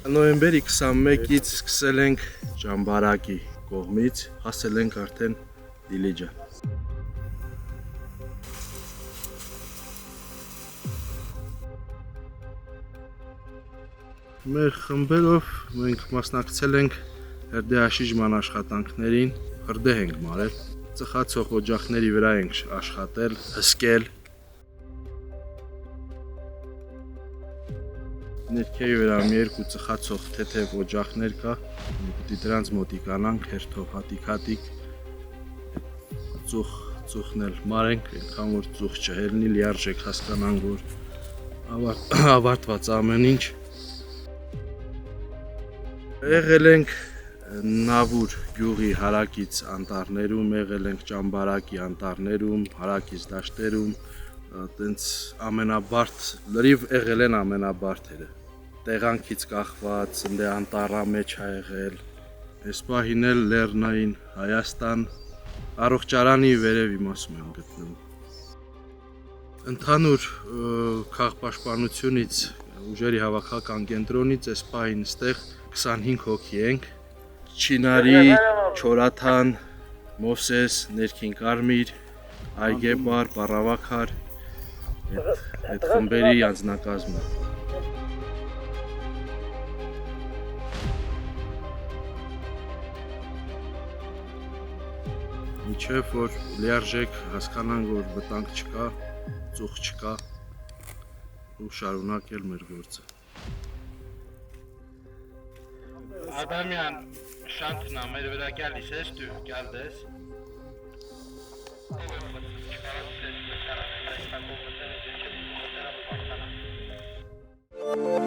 Նոյեմբերի 21-ից սկսել ենք Ճամբարակի կողմից, հասել ենք արդեն Դիլիջան։ Մեր խմբերով մենք մասնակցել ենք հրդեհաշիջման աշխատանքներին, հրդեհ ենք մարել, ծխացող օջախների վրա ենք աշխատել, հսկել։ Ներքևի վրա մի երկու ծխացող թեթև օջախներ կա, պետք է դրանց մոտիկանանք հերթով հատիկ-հատիկ, ծուխն էլ մարենք, այնքան որ ծուխ չհելնի, լիարժեք հասկանանք, որ ավարտված ամեն ինչ։ Եղել ենք Նավուր գյուղի հարակից անտառներում, եղել ենք Ճամբարակի անտառներում, հարակից դաշտերում, տենց ամենաբարդ, լրիվ եղել են ամենաբարդերը։ Տեղանքից կախված, անտառա մեջ ա եղել, այս պահին էլ Լեռնային Հայաստան, առողջարանի վերևի մասում եմ գտնվում։ Ընդհանուր քաղաքապաշտպանությունից, ուժերի հավաքական կենտրոնից այս պահին ստեղ 25 հոգի ենք, Չինարի, Չորաթան, Մովսես, Ներքին Կարմիր, Այգեպար, Պառավաքար, այդ խմբերի անձնակազմը։ Մինչև որ լիարժեք հասկանանք, որ վտանգ չկա, ծուխ չկա, ու շարունակել մեր գործը։ Ադամյան, շանթնա, մեր վրա գալիս ես դու, գալդես։ Thank you.